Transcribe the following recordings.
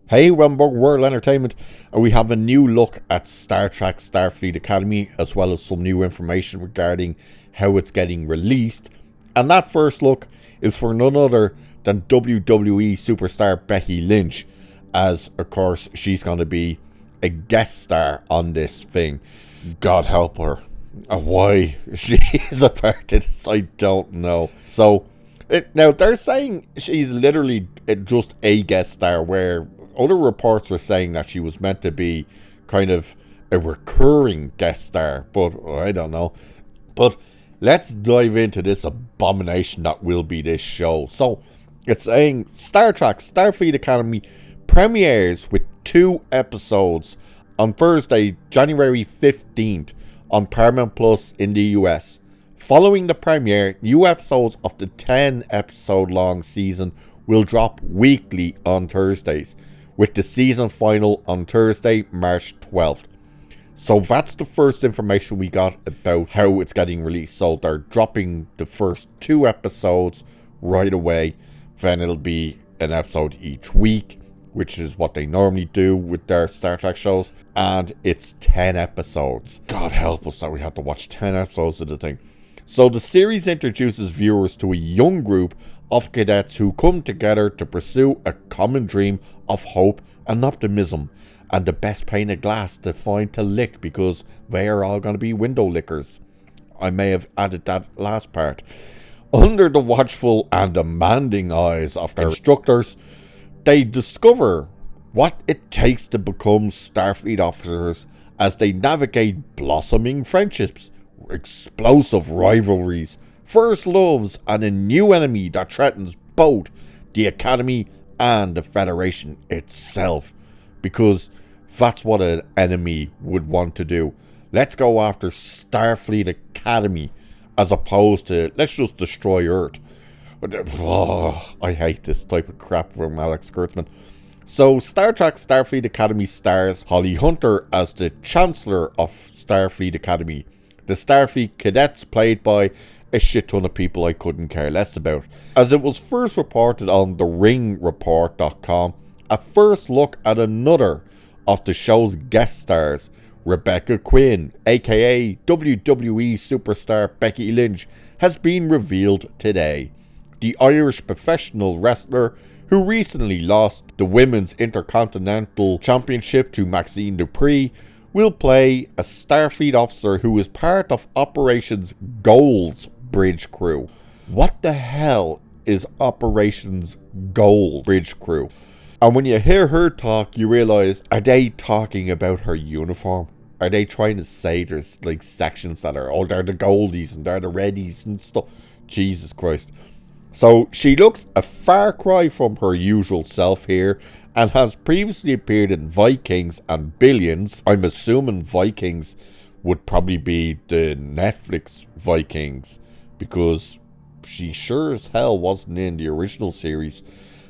Hey, Rumburg World Entertainment, and we have a new look at Star Trek Starfleet Academy, as well as some new information regarding how it's getting released. And that first look is for none other than WWE Superstar Becky Lynch, as of course she's going to be a guest star on this thing. God help her. Why she is a part of this, I don't know. So, now they're saying she's literally just a guest star, where other reports were saying that she was meant to be kind of a recurring guest star, but I don't know. But let's dive into this abomination that will be this show. So, it's saying Star Trek Starfleet Academy premieres with 2 episodes on Thursday, January 15th on Paramount Plus in the US. Following the premiere, new episodes of the 10-episode-long season will drop weekly on Thursdays, with the season final on Thursday, March 12th. So that's the first information we got about how it's getting released. So they're dropping the first 2 episodes right away. Then it'll be an episode each week, which is what they normally do with their Star Trek shows. And it's 10 episodes. God help us that we had to watch 10 episodes of the thing. So the series introduces viewers to a young group of cadets who come together to pursue a common dream of hope and optimism, and the best pane of glass to find to lick, because they are all going to be window lickers. I may have added that last part. Under the watchful and demanding eyes of their instructors, they discover what it takes to become Starfleet officers as they navigate blossoming friendships, explosive rivalries, first loves, and a new enemy that threatens both the Academy and the Federation itself. Because that's what an enemy would want to do. Let's go after Starfleet Academy, as opposed to let's just destroy Earth. I hate this type of crap from Alex Kurtzman. So Star Trek Starfleet Academy stars Holly Hunter as the Chancellor of Starfleet Academy. The Starfleet cadets played by a shit ton of people I couldn't care less about. As it was first reported on TheRingReport.com, a first look at another of the show's guest stars, Rebecca Quinn, aka WWE Superstar Becky Lynch, has been revealed today. The Irish professional wrestler, who recently lost the Women's Intercontinental Championship to Maxine Dupree, will play a Starfleet officer who is part of Operations Gold's bridge crew. What the hell is Operations Gold bridge crew? And when you hear her talk, you realise, are they talking about her uniform? Are they trying to say there's like sections that are, oh, they're the goldies and they're the reddies and stuff? Jesus Christ. So she looks a far cry from her usual self here, and has previously appeared in Vikings and Billions. I'm assuming Vikings would probably be the Netflix Vikings, because she sure as hell wasn't in the original series.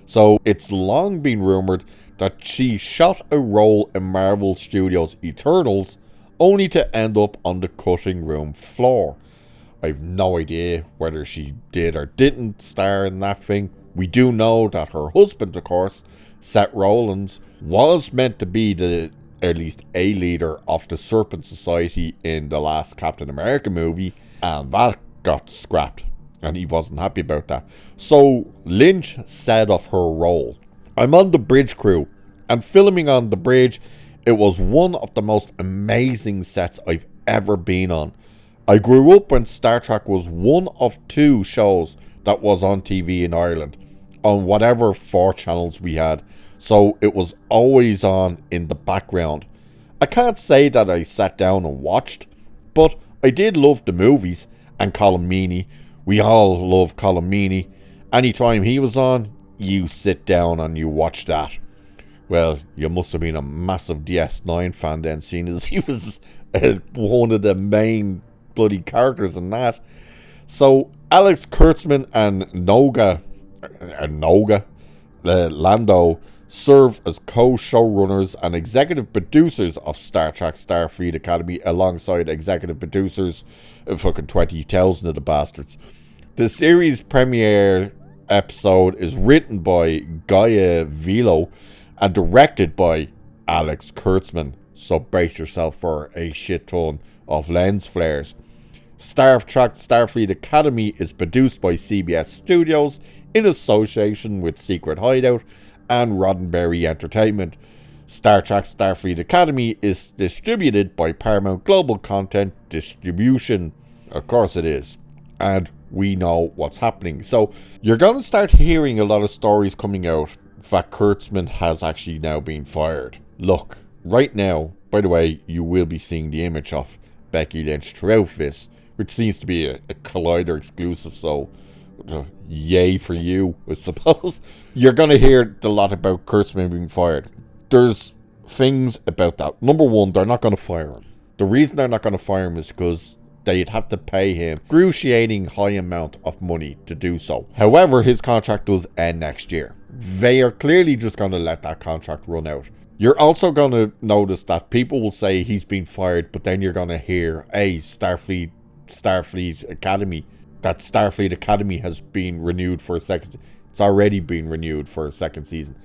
So it's long been rumoured that she shot a role in Marvel Studios' Eternals, only to end up on the cutting room floor. I've no idea whether she did or didn't star in that thing. We do know that her husband, of course, Seth Rollins, was meant to be at least a leader of the Serpent Society in the last Captain America movie, and that got scrapped, and he wasn't happy about that. So Lynch said of her role, "I'm on the bridge crew, and filming on the bridge, it was one of the most amazing sets I've ever been on. I grew up when Star Trek was one of 2 shows that was on TV in Ireland, on whatever 4 channels we had, so it was always on in the background. I can't say that I sat down and watched, but I did love the movies, and Colm Meaney. We all love Colm Meaney. Anytime he was on, you sit down and you watch that." Well, you must have been a massive DS9 fan then, seeing as he was one of the main bloody characters in that. So Alex Kurtzman and Noga Lando serve as co-showrunners and executive producers of Star Trek Starfleet Academy, alongside executive producers, fucking 20,000 of the bastards. The series premiere episode is written by Gaia Vilo and directed by Alex Kurtzman. So brace yourself for a shit ton of lens flares. Star Trek Starfleet Academy is produced by CBS Studios in association with Secret Hideout and Roddenberry Entertainment. Star Trek Starfleet Academy is distributed by Paramount Global Content Distribution. Of course it is. And we know what's happening. So you're going to start hearing a lot of stories coming out that Kurtzman has actually now been fired. Look, right now, by the way, you will be seeing the image of Becky Lynch throughout this, which seems to be a Collider exclusive, so yay for you, I suppose. You're going to hear a lot about Kurtzman being fired. There's things about that. Number one, they're not going to fire him. The reason they're not going to fire him is because they'd have to pay him excruciating high amount of money to do so. However, his contract does end next year. They are clearly just going to let that contract run out. You're also going to notice that people will say he's been fired, but then you're going to hear, hey, Starfleet Academy, that Starfleet Academy has been renewed for a second. It's already been renewed for a second season.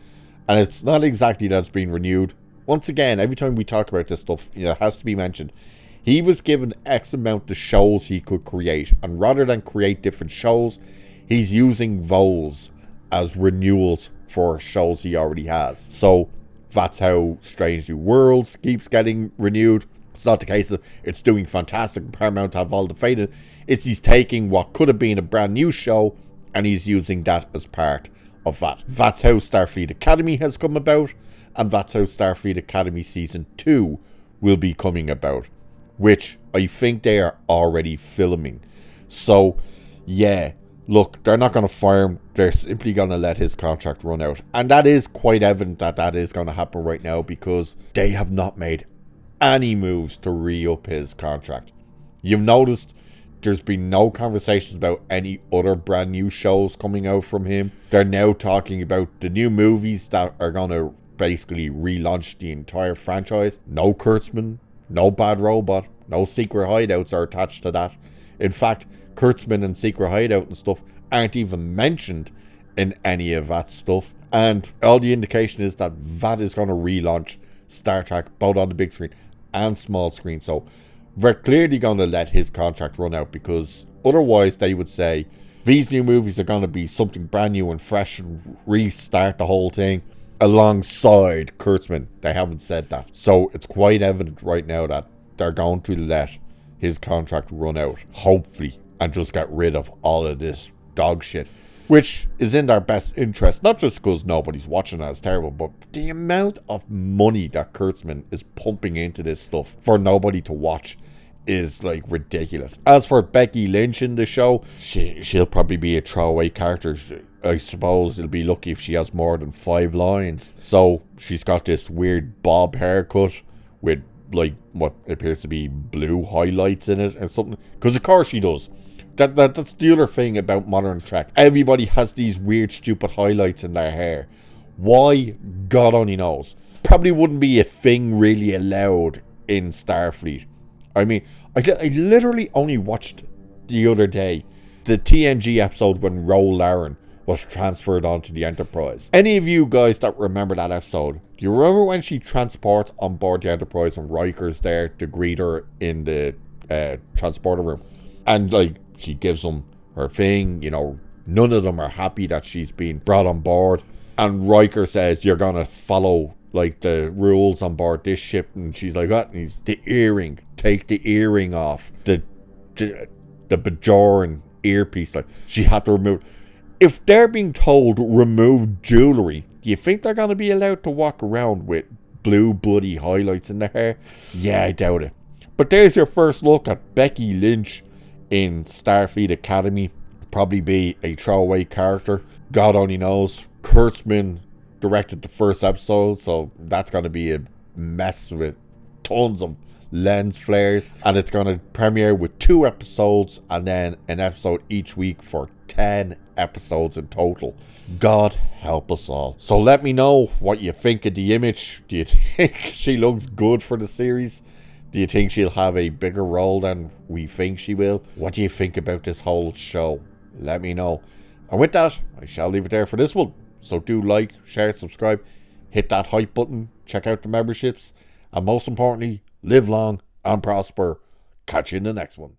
And it's not exactly that it's been renewed. Once again, every time we talk about this stuff, it has to be mentioned. He was given X amount of shows he could create. And rather than create different shows, he's using those as renewals for shows he already has. So that's how Strange New Worlds keeps getting renewed. It's not the case that it's doing fantastic and Paramount have all the faith in it. It's he's taking what could have been a brand new show and he's using that as part of that. That's how Starfleet Academy has come about, and that's how Starfleet Academy Season 2 will be coming about, which I think they are already filming. So, yeah, look, they're not going to fire him. They're simply going to let his contract run out. And that is quite evident that is going to happen right now because they have not made any moves to re-up his contract. You've noticed there's been no conversations about any other brand new shows coming out from him. They're now talking about the new movies that are going to basically relaunch the entire franchise. No Kurtzman, no Bad Robot, no Secret Hideouts are attached to that. In fact, Kurtzman and Secret Hideout and stuff aren't even mentioned in any of that stuff. And all the indication is that that is going to relaunch Star Trek both on the big screen and small screen. So they're clearly going to let his contract run out because otherwise they would say these new movies are going to be something brand new and fresh and restart the whole thing alongside Kurtzman. They haven't said that. So it's quite evident right now that they're going to let his contract run out, hopefully, and just get rid of all of this dog shit, which is in their best interest, not just because nobody's watching it, it's terrible, but the amount of money that Kurtzman is pumping into this stuff for nobody to watch is like ridiculous. As for Becky Lynch in the show, she'll probably be a throwaway character. I suppose it'll be lucky if she has more than 5 lines. So she's got this weird bob haircut with like what appears to be blue highlights in it or something, because of course she does. That's the other thing about modern Trek. Everybody has these weird stupid highlights in their hair. Why? God only knows. Probably wouldn't be a thing really allowed in Starfleet. I mean, I literally only watched the other day the TNG episode when Ro Laren was transferred onto the Enterprise. Any of you guys that remember that episode, do you remember when she transports on board the Enterprise and Riker's there to greet her in the transporter room? And like, she gives them her thing, you know, none of them are happy that she's been brought on board. And Riker says, you're going to follow like the rules on board this ship. And she's like, what? And he's, the earring, take the earring off. The Bajoran earpiece, like, she had to remove. If they're being told remove jewelry, do you think they're going to be allowed to walk around with blue bloody highlights in their hair? Yeah, I doubt it. But there's your first look at Becky Lynch in Starfleet Academy. Probably be a throwaway character. God only knows. Kurtzman directed the first episode, so that's going to be a mess with tons of lens flares. And it's going to premiere with 2 episodes and then an episode each week for 10 episodes in total. God help us all. So let me know what you think of the image. Do you think she looks good for the series? Do you think she'll have a bigger role than we think she will? What do you think about this whole show? Let me know. And with that, I shall leave it there for this one. So do like, share, subscribe, hit that hype button, check out the memberships, and most importantly, live long and prosper. Catch you in the next one.